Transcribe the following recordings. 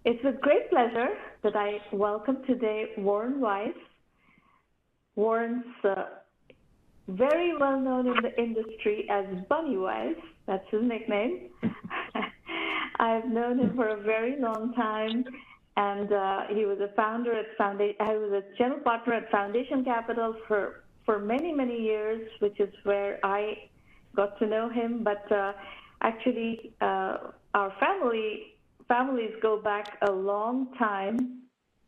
It's with great pleasure that I welcome today Warren Weiss. Warren's very well known in the industry as Bunny Weiss. That's his nickname. I've known him for a very long time, and he was a founder at I was a general partner at Foundation Capital for many, many years, which is where I got to know him. But actually, our families go back a long time.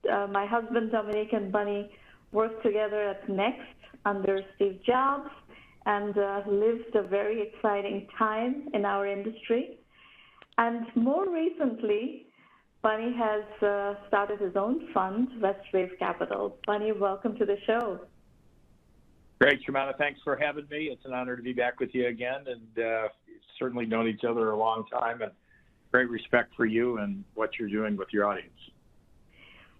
My husband, Dominic, and Bunny worked together at Next under Steve Jobs and lived a very exciting time in our industry. And more recently, Bunny has started his own fund, WestWave Capital. Bunny, welcome to the show. Great, Sharmana. Thanks for having me. It's an honor to be back with you again, and certainly known each other a long time, and great respect for you and what you're doing with your audience.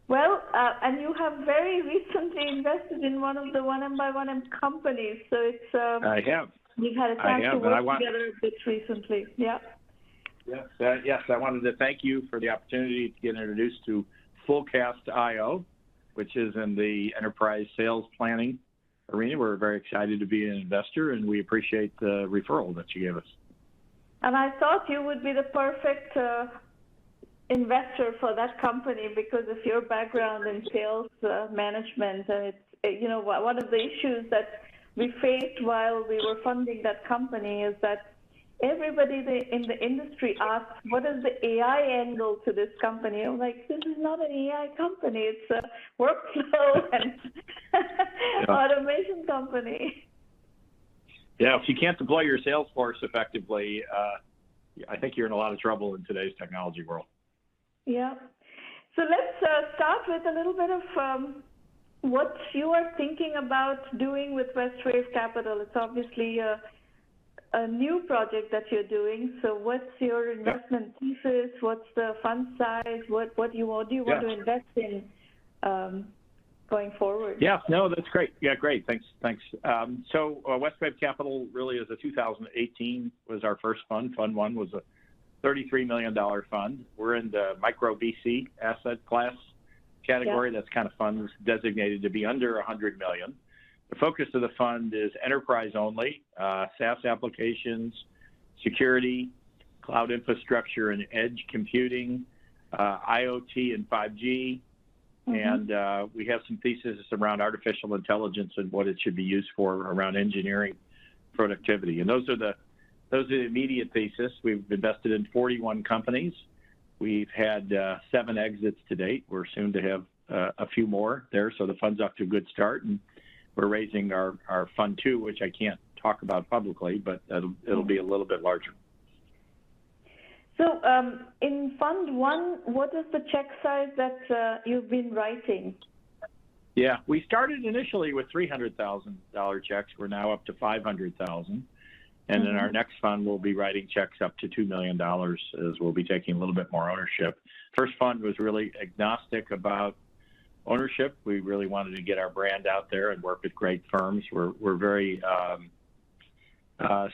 Well, and you have very recently invested in one of the 1Mby1M companies, so it's I have. You've had a chance to work together a bit recently. Yeah. Yes, yes. I wanted to thank you for the opportunity to get introduced to Fullcast.io, which is in the enterprise sales planning arena. We're very excited to be an investor, and we appreciate the referral that you gave us. And I thought you would be the perfect investor for that company because of your background in sales management. And it's, you know, one of the issues that we faced while we were funding that company is that everybody in the industry asks, what is the AI angle to this company? I'm like, this is not an AI company. It's a workflow and automation company. Yeah, if you can't deploy your sales force effectively, I think you're in a lot of trouble in today's technology world. Yeah. So let's start with a little bit of what you are thinking about doing with WestWave Capital. It's obviously a new project that you're doing. So what's your investment thesis? What's the fund size? What do you want to invest in going forward? Yeah, no, that's great. Yeah, great. Thanks. So WestWave Capital really is a 2018 was our first fund. Fund one was a $33 million fund. We're in the micro VC asset class category. That's kind of funds designated to be under 100 million. The focus of the fund is enterprise only, SaaS applications, security, cloud infrastructure and edge computing, IoT and 5G, and we have some theses around artificial intelligence and what it should be used for around engineering productivity. And those are the immediate thesis. We've invested in 41 companies. We've had 7 exits to date. We're soon to have a few more there, so the fund's off to a good start. And we're raising our fund 2, which I can't talk about publicly, but it'll be a little bit larger. So in fund 1, what is the check size that you've been writing? Yeah, we started initially with $300,000 checks. We're now up to $500,000. And in our next fund, we'll be writing checks up to $2 million as we'll be taking a little bit more ownership. First fund was really agnostic about ownership. We really wanted to get our brand out there and work with great firms. We're very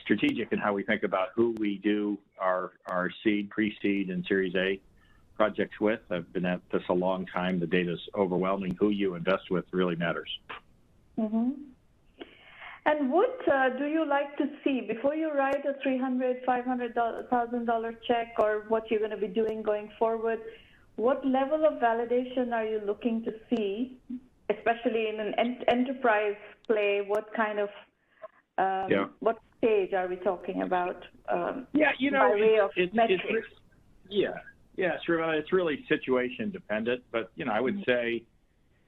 strategic in how we think about who we do our seed, pre-seed, and Series A projects with. I've been at this a long time. The data's overwhelming. Who you invest with really matters. And what do you like to see before you write a $300,000, $500,000 check, or what you're going to be doing going forward? What level of validation are you looking to see, especially in an enterprise play? What kind of what stage are we talking about? You know, by way of metrics? Sure. It's really situation dependent, but you know, I would say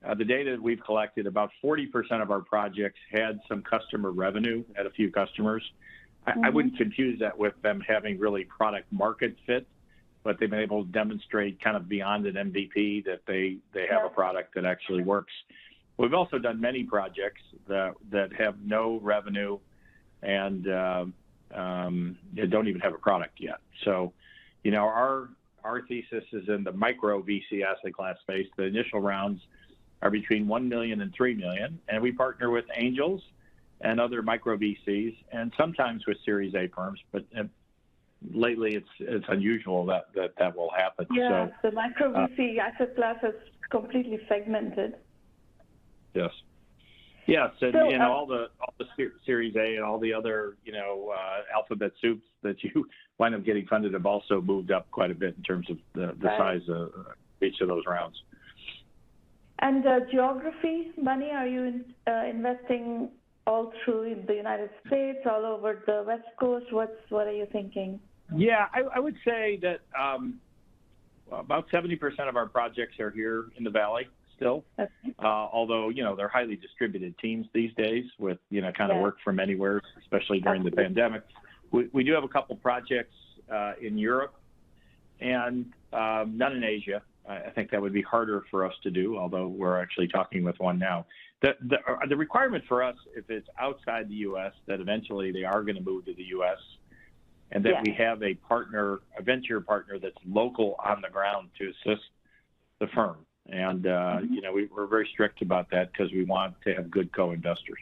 the data that we've collected, about 40% of our projects had some customer revenue at a few customers. I wouldn't confuse that with them having really product market fit, but they've been able to demonstrate kind of beyond an MVP that they have a product that actually works. We've also done many projects that have no revenue and they don't even have a product yet. So, you know, our thesis is in the micro VC asset class space. The initial rounds are between 1 million and 3 million, and we partner with angels and other micro VCs, and sometimes with Series A firms, but lately it's unusual that will happen. Yeah, so, the micro VC asset class is completely segmented. Yes. Yes, and So, all the Series A and all the other alphabet soups that you wind up getting funded have also moved up quite a bit in terms of the right. size of each of those rounds. And geography, money, are you investing all through the United States, all over the West Coast? What are you thinking? Yeah, I would say that about 70% of our projects are here in the Valley still, Okay. although, they're highly distributed teams these days with, kind of work from anywhere, especially during the pandemic. We do have a couple projects in Europe and none in Asia. I think that would be harder for us to do, although we're actually talking with one now. The requirement for us, if it's outside the U.S., that eventually they are going to move to the U.S., and that we have a partner, a venture partner that's local on the ground to assist the firm. And, we're very strict about that because we want to have good co-investors.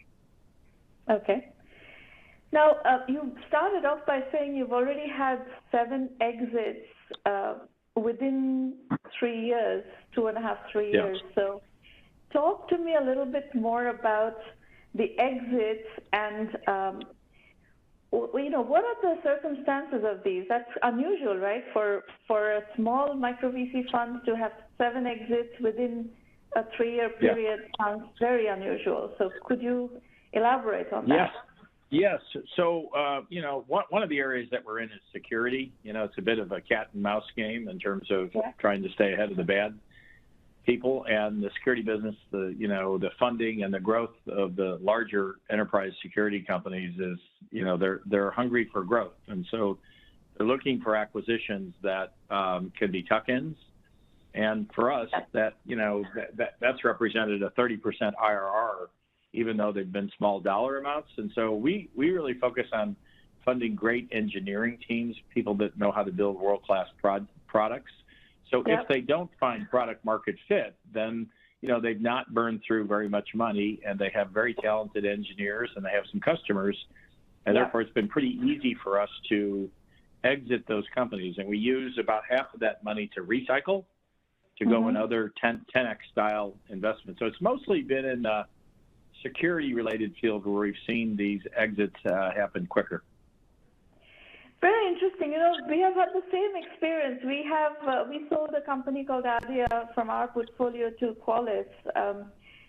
Okay. Now, you started off by saying you've already had 7 exits within 3 years, 2.5, 3 years. So talk to me a little bit more about the exits and, what are the circumstances of these? That's unusual, right? For a small micro VC fund to have 7 exits within a 3-year period sounds very unusual. So could you elaborate on that? Yes. So, one of the areas that we're in is security. It's a bit of a cat and mouse game in terms of trying to stay ahead of the bad people, and the security business, the funding and the growth of the larger enterprise security companies is, they're hungry for growth. And so they're looking for acquisitions that can be tuck-ins. And for us, that's represented a 30% IRR, even though they've been small dollar amounts. And so we really focus on funding great engineering teams, people that know how to build world-class products. So if they don't find product market fit, then, they've not burned through very much money, and they have very talented engineers, and they have some customers. And therefore, it's been pretty easy for us to exit those companies. And we use about half of that money to recycle, to go in other 10X style investments. So it's mostly been in the security-related field where we've seen these exits happen quicker. Very interesting. We have had the same experience. We sold a company called Adia from our portfolio to Qualys.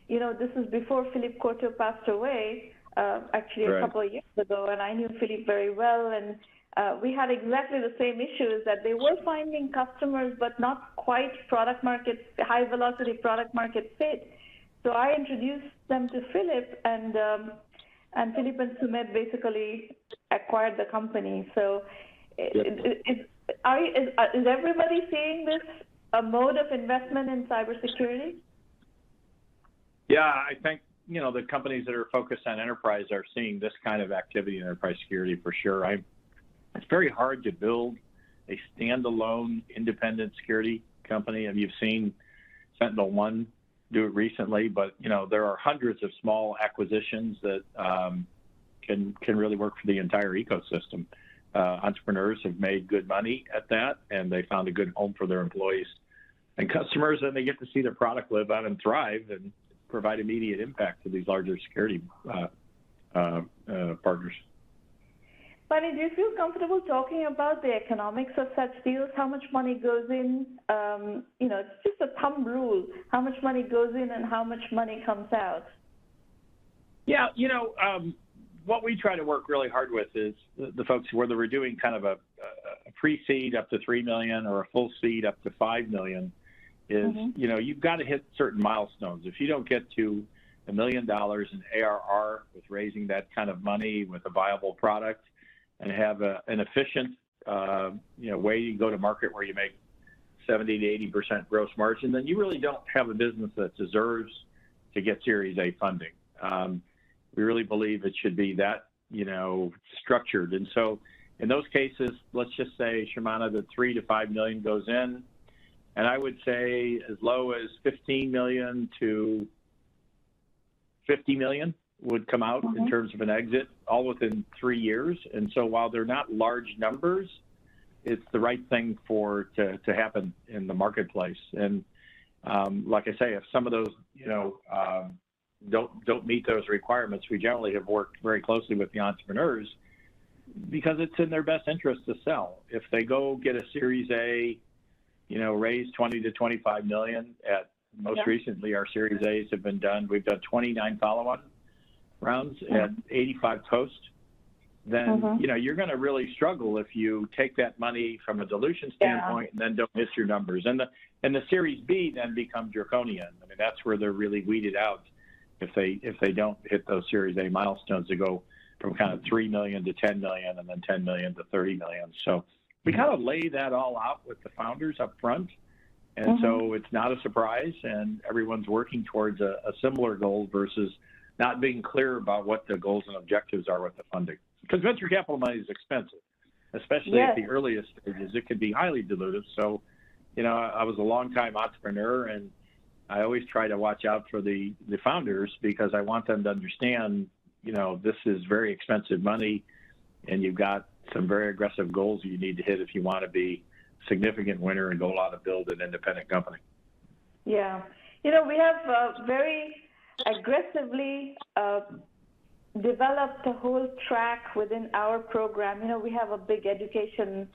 This is before Philippe Couture passed away, actually a couple of years ago, and I knew Philippe very well. And we had exactly the same issues, that they were finding customers, but not quite high velocity product market fit. So I introduced them to Philippe, and Philippe and Sumedh basically acquired the company. So is everybody seeing this, a mode of investment in cybersecurity? Yeah, I think, the companies that are focused on enterprise are seeing this kind of activity in enterprise security for sure. It's very hard to build a standalone independent security company. And you've seen SentinelOne do it recently, but there are hundreds of small acquisitions that can really work for the entire ecosystem. Entrepreneurs have made good money at that, and they found a good home for their employees and customers, and they get to see their product live on and thrive and provide immediate impact to these larger security partners. Bunny, do you feel comfortable talking about the economics of such deals? How much money goes in? It's just a thumb rule. How much money goes in and how much money comes out? Yeah, what we try to work really hard with is the folks, whether we're doing kind of a pre-seed up to $3 million or a full seed up to $5 million, is, you've got to hit certain milestones. If you don't get to $1 million in ARR with raising that kind of money with a viable product, and have an efficient, way you go to market where you make 70 to 80% gross margin, then you really don't have a business that deserves to get Series A funding. We really believe it should be that, structured. And so in those cases, let's just say, Shamana, that $3 to $5 million goes in, and I would say as low as $15 million to $50 million would come out in terms of an exit, all within 3 years. And so while they're not large numbers, it's the right thing to happen in the marketplace. And like I say, if some of those, don't meet those requirements, we generally have worked very closely with the entrepreneurs because it's in their best interest to sell. If they go get a Series A, raise 20 to 25 million at most recently, our Series A's have been done. We've done 29 follow-on rounds at 85 post. Then, you're going to really struggle if you take that money from a dilution standpoint and then don't miss your numbers. And the Series B then become draconian. I mean, that's where they're really weeded out if they don't hit those Series A milestones to go from kind of 3 million to 10 million and then 10 million to 30 million. So we kind of lay that all out with the founders up front. And so it's not a surprise, and everyone's working towards a similar goal versus not being clear about what the goals and objectives are with the funding. Because venture capital money is expensive, especially at the earliest stages. It can be highly dilutive. So, I was a long-time entrepreneur, and I always try to watch out for the founders because I want them to understand, this is very expensive money, and you've got some very aggressive goals you need to hit if you want to be a significant winner and go out and build an independent company. Yeah. We have very aggressively developed a whole track within our program. We have a big education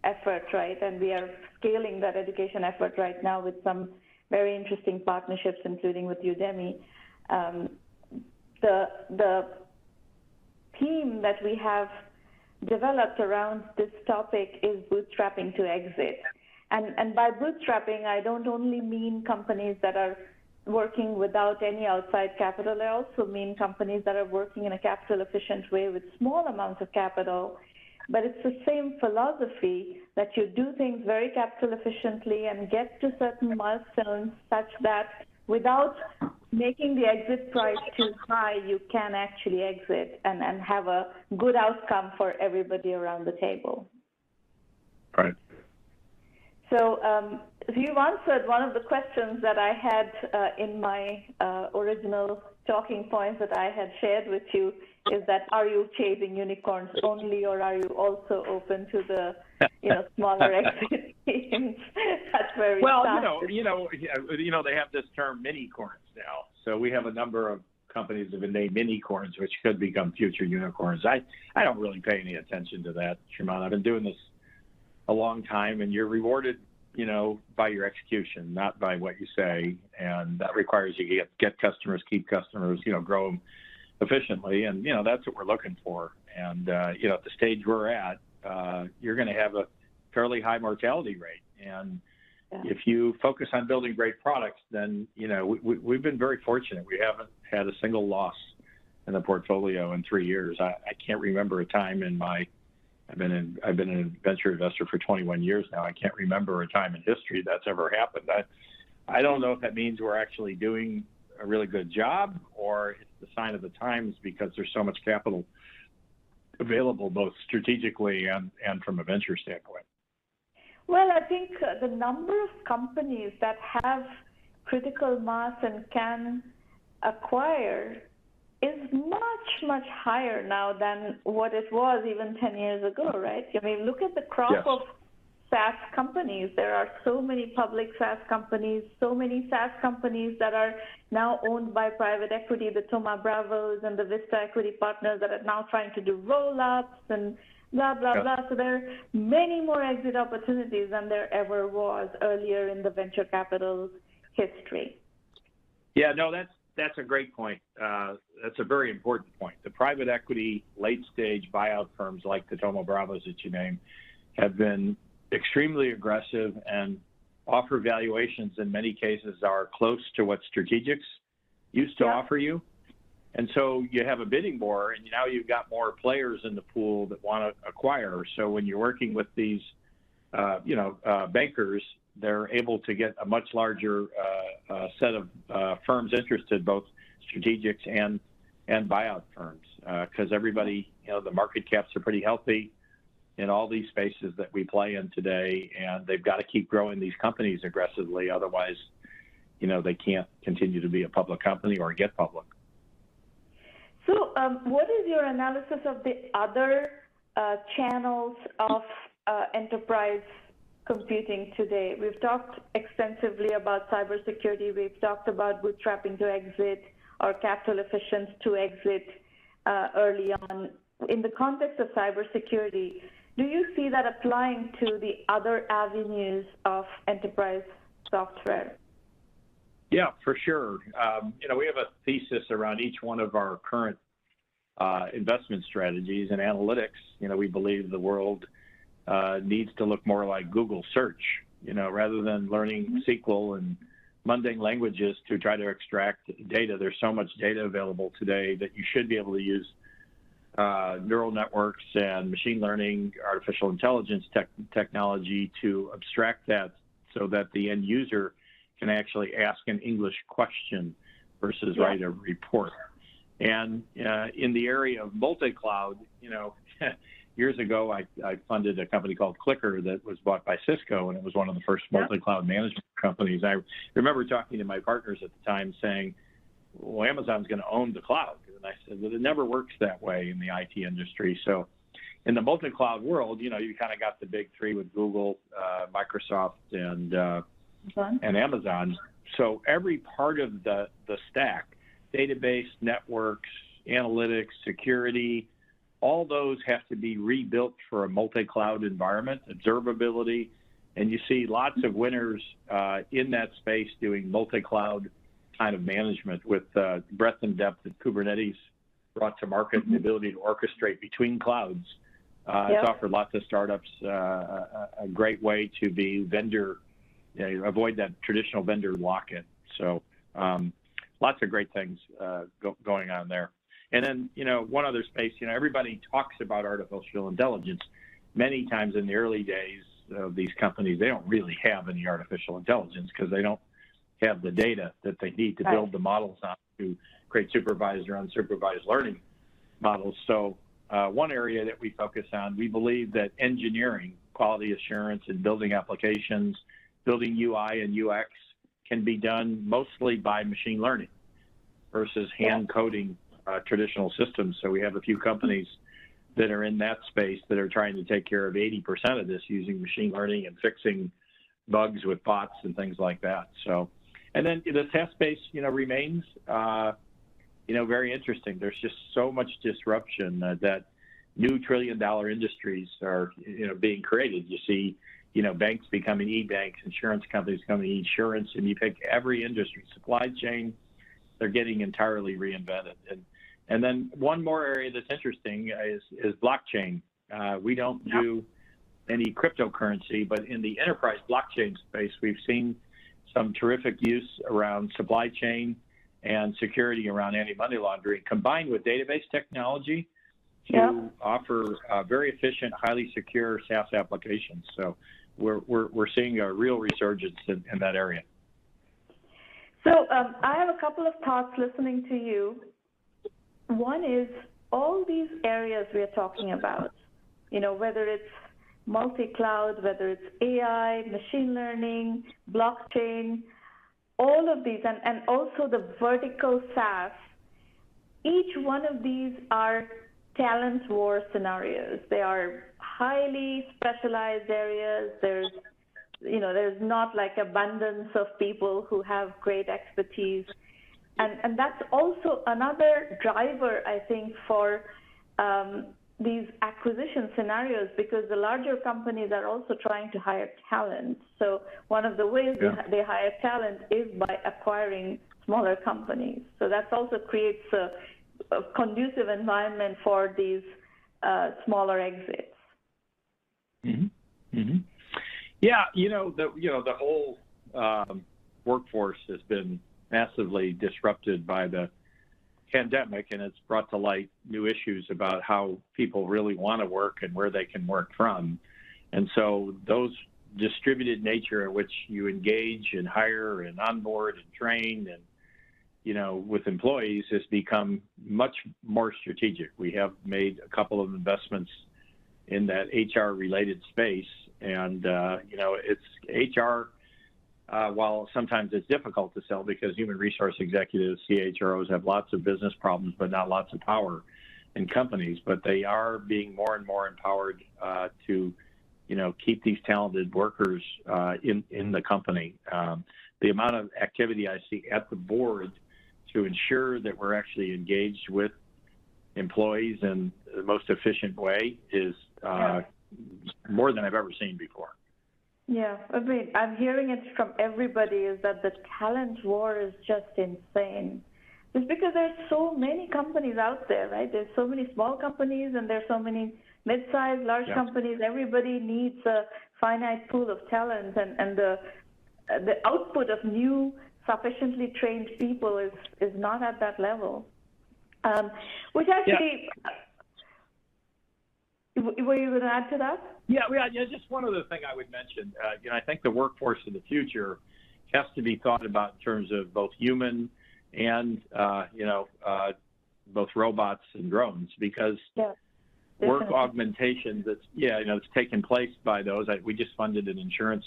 effort, right? And we are scaling that education effort right now with some very interesting partnerships, including with Udemy. The theme that we have developed around this topic is bootstrapping to exit. And by bootstrapping, I don't only mean companies that are working without any outside capital. I also mean companies that are working in a capital efficient way with small amounts of capital. But it's the same philosophy that you do things very capital efficiently and get to certain milestones such that without making the exit price too high, you can actually exit and have a good outcome for everybody around the table. Right. So you've answered one of the questions that I had in my original talking points that I had shared with you, is that are you chasing unicorns only, or are you also open to the smaller exit schemes? That's where we started. They have this term mini-corns now. So we have a number of companies that have been named mini-corns, which could become future unicorns. I don't really pay any attention to that, Shriman. I've been doing this a long time, and you're rewarded, by your execution, not by what you say. And that requires you to get customers, keep customers, grow them efficiently. And, that's what we're looking for. And, at the stage we're at, you're going to have a fairly high mortality rate. And if you focus on building great products, then, we've been very fortunate. We haven't had a single loss in the portfolio in 3 years. I can't remember a time in my I've been a venture investor for 21 years now. I can't remember a time in history that's ever happened. I don't know if that means we're actually doing a really good job, or it's the sign of the times because there's so much capital available, both strategically and from a venture standpoint. Well, I think the number of companies that have critical mass and can acquire is much, much higher now than what it was even 10 years ago, right? I mean, look at the crop of SaaS companies. There are so many public SaaS companies, so many SaaS companies that are now owned by private equity, the Thoma Bravos and the Vista Equity Partners that are now trying to do roll-ups and blah, blah, blah. So there are many more exit opportunities than there ever was earlier in the venture capital history. Yeah, no, that's a great point. That's a very important point. The private equity late-stage buyout firms like the Thoma Bravos that you named have been extremely aggressive and offer valuations in many cases are close to what strategics used to offer you. And so you have a bidding war, and now you've got more players in the pool that want to acquire. So when you're working with these, bankers, they're able to get a much larger set of firms interested, both strategics and buyout firms, because everybody, the market caps are pretty healthy in all these spaces that we play in today, and they've got to keep growing these companies aggressively. Otherwise, they can't continue to be a public company or get public. So what is your analysis of the other channels of enterprise computing today. We've talked extensively about cybersecurity. We've talked about bootstrapping to exit or capital efficient to exit early on. In the context of cybersecurity, do you see that applying to the other avenues of enterprise software? Yeah, for sure. We have a thesis around each one of our current investment strategies and analytics. We believe the world needs to look more like Google search, rather than learning SQL and mundane languages to try to extract data. There's so much data available today that you should be able to use neural networks and machine learning, artificial intelligence technology to abstract that so that the end user can actually ask an English question versus write a report. And in the area of multi-cloud, years ago, I funded a company called Clicker that was bought by Cisco, and it was one of the first multi-cloud management companies. I remember talking to my partners at the time saying, well, Amazon's going to own the cloud. And I said, well, it never works that way in the IT industry. So in the multi-cloud world, you kind of got the big three with Google, Microsoft, and Amazon. So every part of the stack, database, networks, analytics, security, all those have to be rebuilt for a multi-cloud environment, observability, and you see lots of winners in that space doing multi-cloud kind of management with breadth and depth that Kubernetes brought to market and the ability to orchestrate between clouds. It's offered lots of startups a great way to be vendor, avoid that traditional vendor lock-in. So lots of great things going on there. And then, one other space, everybody talks about artificial intelligence. Many times in the early days of these companies, they don't really have any artificial intelligence because they don't have the data that they need to build the models on to create supervised or unsupervised learning models. So one area that we focus on, we believe that engineering, quality assurance, and building applications, building UI and UX can be done mostly by machine learning versus hand coding traditional systems. So we have a few companies that are in that space that are trying to take care of 80% of this using machine learning and fixing bugs with bots and things like that. So, and then the SaaS space, remains, very interesting. There's just so much disruption that new trillion-dollar industries are, being created. You see, banks becoming e-banks, insurance companies becoming insurance, and you pick every industry, supply chain, they're getting entirely reinvented. And then one more area that's interesting is blockchain. We don't do any cryptocurrency, but in the enterprise blockchain space, we've seen some terrific use around supply chain and security around anti-money laundering, combined with database technology to offer very efficient, highly secure SaaS applications. So we're seeing a real resurgence in that area. So I have a couple of thoughts listening to you. One is all these areas we are talking about, whether it's multi-cloud, whether it's AI, machine learning, blockchain, all of these, and also the vertical SaaS, each one of these are talent war scenarios. They are highly specialized areas. There's not like abundance of people who have great expertise. And that's also another driver, I think, for these acquisition scenarios, because the larger companies are also trying to hire talent. So one of the ways they hire talent is by acquiring smaller companies. So that also creates a conducive environment for these smaller exits. Mm-hmm. Mm-hmm. Yeah, the whole workforce has been massively disrupted by the pandemic, and it's brought to light new issues about how people really want to work and where they can work from. And so those distributed nature in which you engage and hire and onboard and train and, with employees has become much more strategic. We have made a couple of investments in that HR-related space, and, it's HR, while sometimes it's difficult to sell because human resource executives, CHROs, have lots of business problems but not lots of power in companies, but they are being more and more empowered to keep these talented workers in the company. The amount of activity I see at the board to ensure that we're actually engaged with employees in the most efficient way is more than I've ever seen before. Yeah, I mean, I'm hearing it from everybody is that the talent war is just insane. Just because there's so many companies out there, right? There's so many small companies and there's so many mid-sized, large companies. Everybody needs a finite pool of talent, and the output of new, sufficiently trained people is not at that level. Which actually, were you going to add to that? Yeah, just one other thing I would mention. I think the workforce of the future has to be thought about in terms of both human and, both robots and drones, because work augmentation that's taken place by those. We just funded an insurance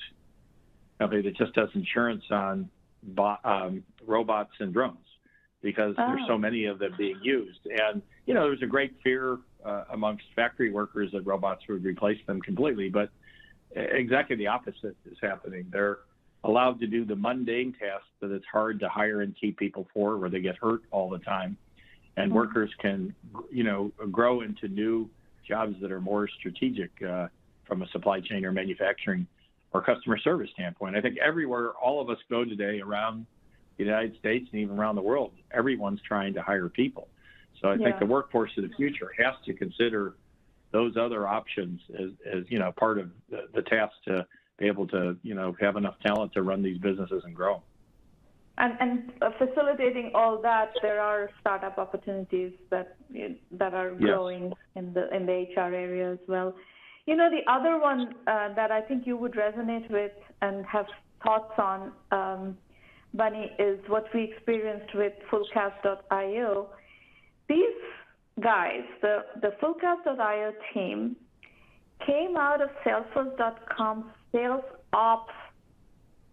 company that just does insurance on robots and drones, because there's so many of them being used. And, there's a great fear amongst factory workers that robots would replace them completely, but exactly the opposite is happening. They're allowed to do the mundane tasks that it's hard to hire and keep people for, where they get hurt all the time. And workers can, grow into new jobs that are more strategic from a supply chain or manufacturing or customer service standpoint. I think everywhere all of us go today around the United States and even around the world, everyone's trying to hire people. So I think the workforce of the future has to consider those other options as part of the task to be able to, have enough talent to run these businesses and grow. And facilitating all that, there are startup opportunities that are growing in the HR area as well. The other one that I think you would resonate with and have thoughts on, Bunny, is what we experienced with Fullcast.io. These guys, the Fullcast.io team, came out of Salesforce.com's sales ops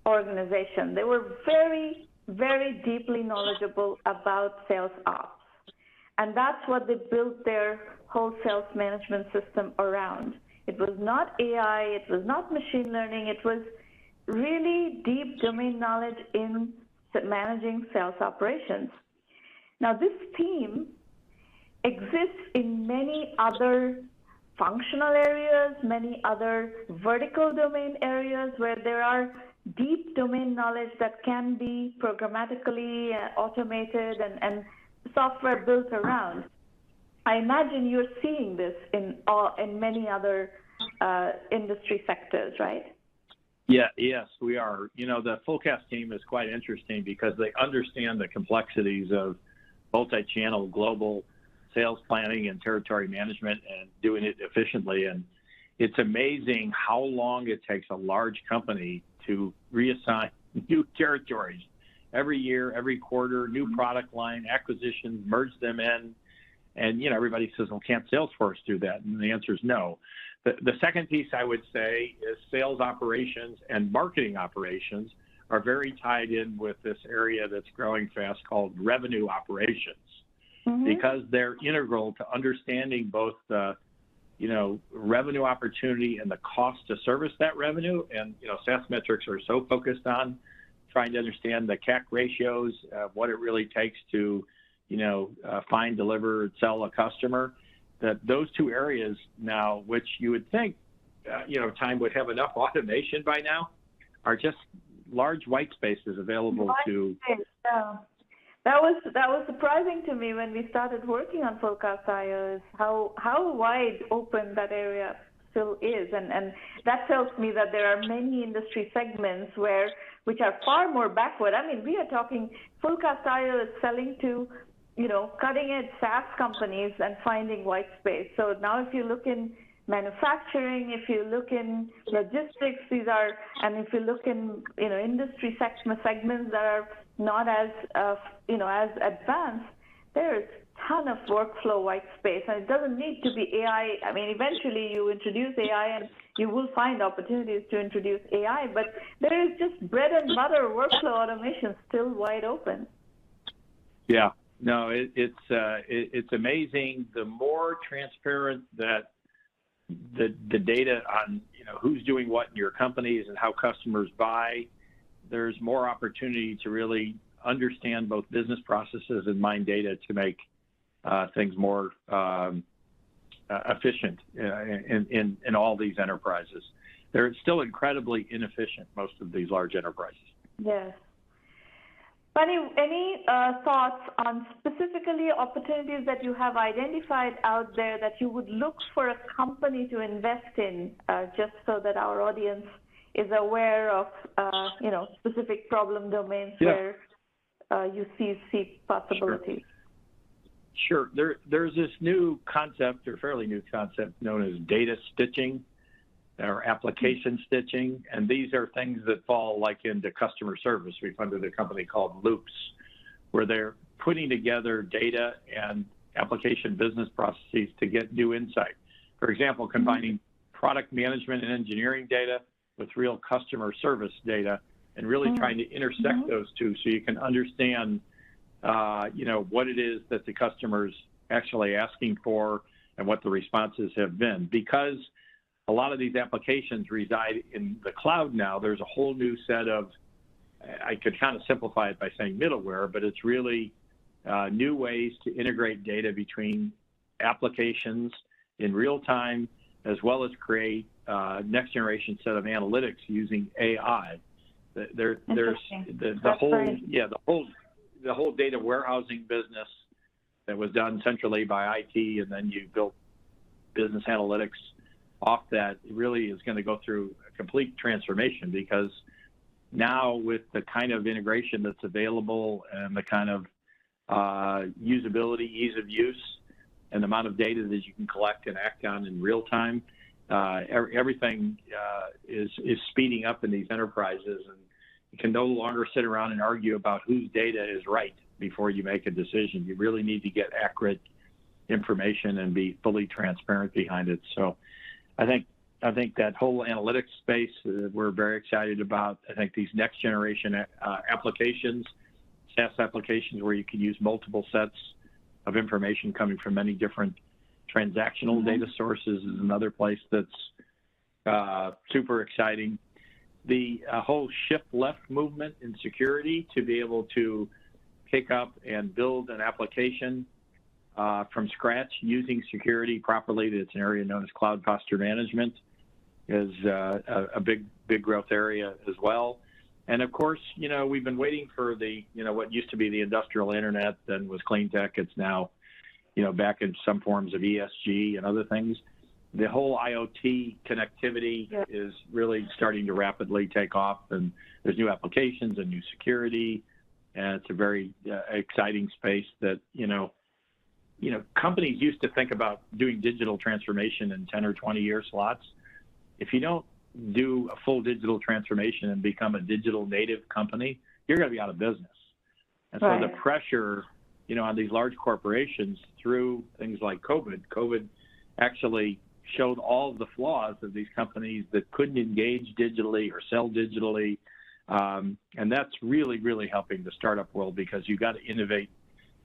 organization. They were very, very deeply knowledgeable about sales ops. And that's what they built their whole sales management system around. It was not AI, it was not machine learning, it was really deep domain knowledge in managing sales operations. Now, this team exists in many other functional areas, many other vertical domain areas where there are deep domain knowledge that can be programmatically automated and software built around. I imagine you're seeing this in many other industry sectors, right? Yes, we are. The Fullcast team is quite interesting because they understand the complexities of multi-channel global sales planning and territory management and doing it efficiently. And it's amazing how long it takes a large company to reassign new territories every year, every quarter, new product line, acquisitions, merge them in. And, everybody says, well, can't Salesforce do that? And the answer is no. The second piece I would say is sales operations and marketing operations are very tied in with this area that's growing fast called revenue operations, because they're integral to understanding both the, revenue opportunity and the cost to service that revenue. And, SaaS metrics are so focused on trying to understand the CAC ratios, what it really takes to, find, deliver, sell a customer, that those two areas now, which you would think, time would have enough automation by now, are just large white spaces available to. Yeah. That was surprising to me when we started working on Fullcast.io, is how wide open that area still is, and that tells me that there are many industry segments which are far more backward. I mean, we are talking Fullcast.io is selling to cutting-edge SaaS companies and finding white space. So now if you look in manufacturing, if you look in logistics, and if you look in, industry segments that are not as, as advanced, there's a ton of workflow white space. And it doesn't need to be AI. I mean, eventually you introduce AI and you will find opportunities to introduce AI, but there is just bread and butter workflow automation still wide open. Yeah. No, it's amazing. The more transparent that the data on who's doing what in your companies and how customers buy, there's more opportunity to really understand both business processes and mine data to make things more efficient in all these enterprises. They're still incredibly inefficient, most of these large enterprises. Yes. Bunny, any thoughts on specifically opportunities that you have identified out there that you would look for a company to invest in, just so that our audience is aware of, specific problem domains where you see possibilities? Sure. There's this new concept, or fairly new concept, known as data stitching or application stitching, and these are things that fall like into customer service. We funded a company called Loops, where they're putting together data and application business processes to get new insight. For example, combining product management and engineering data with real customer service data, and really trying to intersect those two so you can understand what it is that the customer's actually asking for and what the responses have been. Because a lot of these applications reside in the cloud now, there's a whole new set of, I could kind of simplify it by saying middleware, but it's really new ways to integrate data between applications in real time, as well as create next generation set of analytics using AI. The whole data warehousing business that was done centrally by IT, and then you built business analytics off that, really is going to go through a complete transformation, because now with the kind of integration that's available and the kind of usability, ease of use, and the amount of data that you can collect and act on in real time, everything is speeding up in these enterprises, and you can no longer sit around and argue about whose data is right before you make a decision. You really need to get accurate information and be fully transparent behind it. So I think that whole analytics space we're very excited about. I think these next generation applications, SaaS applications where you can use multiple sets of information coming from many different transactional data sources, is another place that's super exciting. The whole shift left movement in security, to be able to pick up and build an application from scratch using security properly. That's an area known as cloud posture management, is a big growth area as well. And of course, we've been waiting for the, what used to be the industrial internet, then was clean tech. It's now, back in some forms of ESG and other things. The whole IoT connectivity is really starting to rapidly take off, and there's new applications and new security, and it's a very exciting space that, companies used to think about doing digital transformation in 10 or 20 year slots. If you don't do a full digital transformation and become a digital native company, you're going to be out of business. And so the pressure, on these large corporations through things like COVID actually showed all of the flaws of these companies that couldn't engage digitally or sell digitally. And that's really, really helping the startup world, because you've got to innovate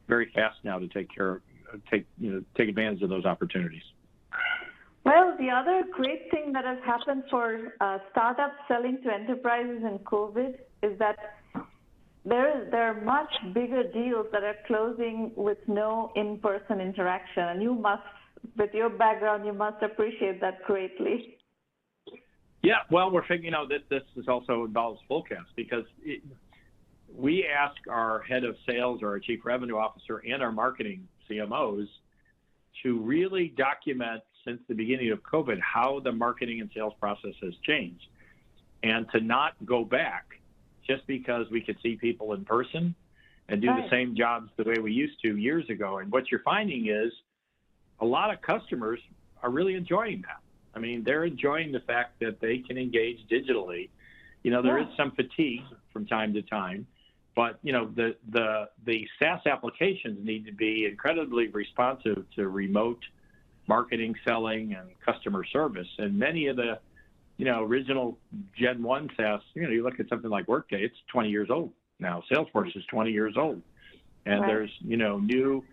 very fast now to take advantage of those opportunities. Well, the other great thing that has happened for startups selling to enterprises in COVID is that there are much bigger deals that are closing with no in-person interaction. And you must, with your background, you must appreciate that greatly. Yeah, well, we're figuring out that this is also involves fullcast, because we ask our head of sales or our chief revenue officer and our marketing CMOs to really document since the beginning of COVID how the marketing and sales process has changed, and to not go back just because we could see people in person and do the same jobs the way we used to years ago. And what you're finding is a lot of customers are really enjoying that. I mean, they're enjoying the fact that they can engage digitally. There is some fatigue from time to time, but the SaaS applications need to be incredibly responsive to remote marketing, selling, and customer service. And many of the original Gen 1 SaaS, you look at something like Workday, it's 20 years old now. Salesforce is 20 years old. And there's new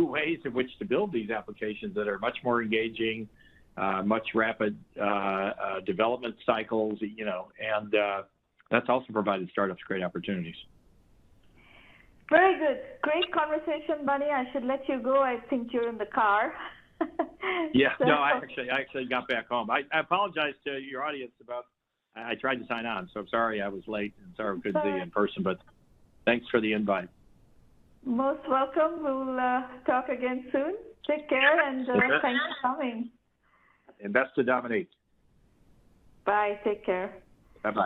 ways in which to build these applications that are much more engaging, much rapid development cycles, and that's also provided startups great opportunities. Very good. Great conversation, Bunny. I should let you go. I think you're in the car. Yeah, no, I actually got back home. I apologize to your audience about, I tried to sign on, so I'm sorry I was late and sorry I couldn't see you in person, but thanks for the invite. Most welcome. We'll talk again soon. Take care, and thanks for coming. Invest to dominate. Bye. Take care. Bye-bye.